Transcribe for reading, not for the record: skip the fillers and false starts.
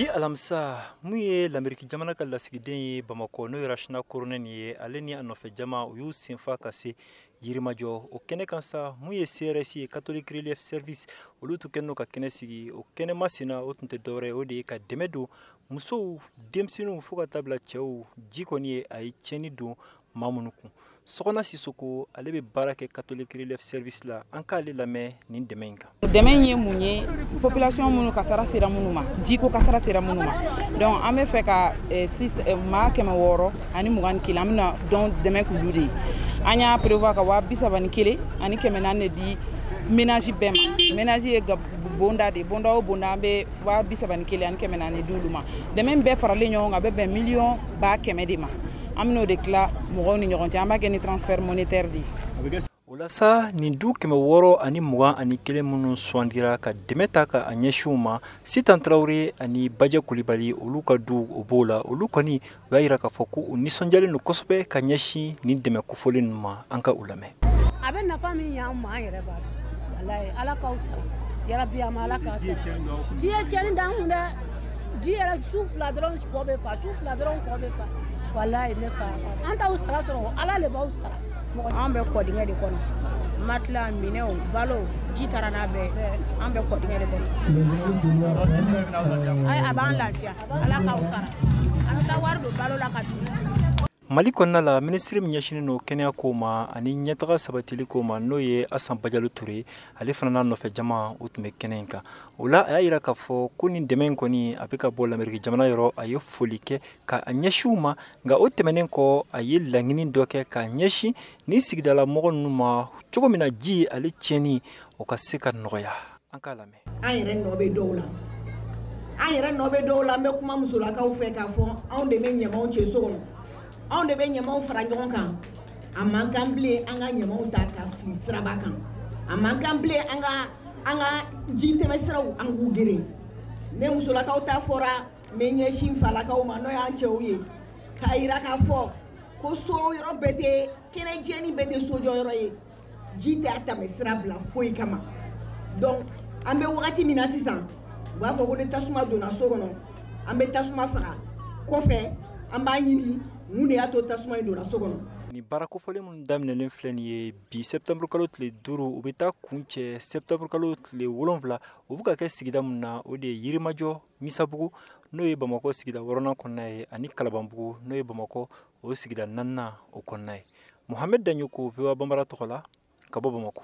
Bi alamsa mun ye l'Amérique jamana ka lasigiden ye Bamako no Rachina Koronen ye ale ni a nɔfɛ jama u y'u senfa ka se Yirimajɔ o kɛnɛ kan sa mun ye CRS ye Catholic Relief Service olu tun kɛnɛ ka kɛnɛ sigi o kɛnɛ masina o tun tɛ dɔwɛrɛ o de ye ka dɛmɛ don musow denmisɛnninw fo ka taa bila cɛw ji kɔni ye a ye tiɲɛni don maa minnu kun Sɔgɔna Sisoko ale bɛ baara kɛ Catholic Relief Service la an k'ale lamɛn nin dɛmɛ in kan. Dɛmɛ in ye mun ye population minnu kasara sera minnu ma jiko kasara sera minnu ma donc an bɛ fɛ ka maa 600 ani 21 an bɛna dɔn dɛmɛ k'ulu de ye an y'a prévoir ka 31 ani 400 de di ménage bɛɛ ma ménage ye bonda de bonda o bonda an bɛ 31 ani 400 di olu ma dɛmɛ in bɛɛ faralen ɲɔgɔn kan a bɛ bɛn 1,100,000 de ma an bɛn'o de tila mɔgɔw ni ɲɔgɔn cɛ an b'a kɛ ni transfert monétaire de ye. Walasa nin du 600 ani 21 minnu sugandira ka dɛmɛ ta ka a ɲɛsinw ma Sitan Traoré ani Bajɛ Kulibali olu ka du o b'o la olu kɔni u y'a jira k'a fɔ ko u nisɔndiyalen don kosɛbɛ ka ɲɛsin nin dɛmɛ kofɔlen ninnu ma an ka u lamɛn. A bɛ nafa min ɲan ma an yɛrɛ b'a dɔn walayi Ala k'aw sara yarabi a ma Ala k'a sara ji ye tiɲɛni d'an kun dɛ ji yɛrɛ su 2 dɔrɔn kɔ bɛ fa su 2 dɔrɔn kɔ bɛ fa walayi ne fa an t'aw sara sɔrɔ Ala le b'aw sara. An bɛ kɔdingɛ de kɔnɔ matelas minɛnw balo ji taara n'a bɛɛ an bɛ kɔdingɛ de kɔnɔ a b'an lafiya Ala k'aw sara an bɛ taa wari don balo la ka tunu. Mali kɔnɔna la ministre min ɲɛsinen don kɛnɛya ko ma ani ɲɛtaga sabatili ko ma n'o ye Asan Bajalo Ture ale fana n'a nɔfɛ jama o tun bɛ kɛnɛ in kan o la a y'a jira k'a fɔ ko nin dɛmɛ in kɔni a bɛ ka bɔ l'Amérique jamana yɔrɔ a ye foli kɛ ka a ɲɛsin u ma nka o tɛmɛnen kɔ a ye laɲini dɔ kɛ k'a ɲɛsin ni sigidala mɔgɔ ninnu ma cogo min na ji ale tiɲɛni o ka se ka nɔgɔya an k'a lamɛn. An yɛrɛ nɔ bɛ dɔw la an yɛrɛ nɔ bɛ dɔw la an bɛ kuma musolakaw fɛ k'a fɔ anw de bɛ ɲamaw cɛ so kɔnɔ anw de bɛ ɲamaw fara ɲɔgɔn kan a man kan bilen an ka ɲamaw ta ka fili siraba kan a man kan bilen an ka ji tɛmɛ siraw an k'u geren ne musolakaw ta fɔra n bɛ ɲɛsin falakaw ma n'o y'an cɛw ye k'a jira k'a fɔ ko so yɔrɔ bɛɛ tɛ kɛnɛ jɛni bɛɛ tɛ sojɔ yɔrɔ ye ji tɛ a tɛmɛ sira bila foyi kama donc an bɛ wagati min na sisan u b'a fɔ ko ni tasuma donna so kɔnɔ an bɛ tasuma faga kɔfɛ an b'a ɲini mun de y'a to tasuma in donna so kɔnɔ. Ni baara kofɔlen minnu daminɛlen filɛ nin ye bi septembre kalo tile 5 u bɛ taa kun cɛ septembre kalo tile 7 u bɛ ka kɛ sigida min na o de ye Yirimajɔ Misabugu n'o ye Bamako sigida 6nan kɔnɔna ye ani Kalabanbugu n'o ye Bamako o sigida 4nan o kɔnɔna ye Mohamed Daɲoko VOA Bambara tɔgɔ la ka bɔ Bamako.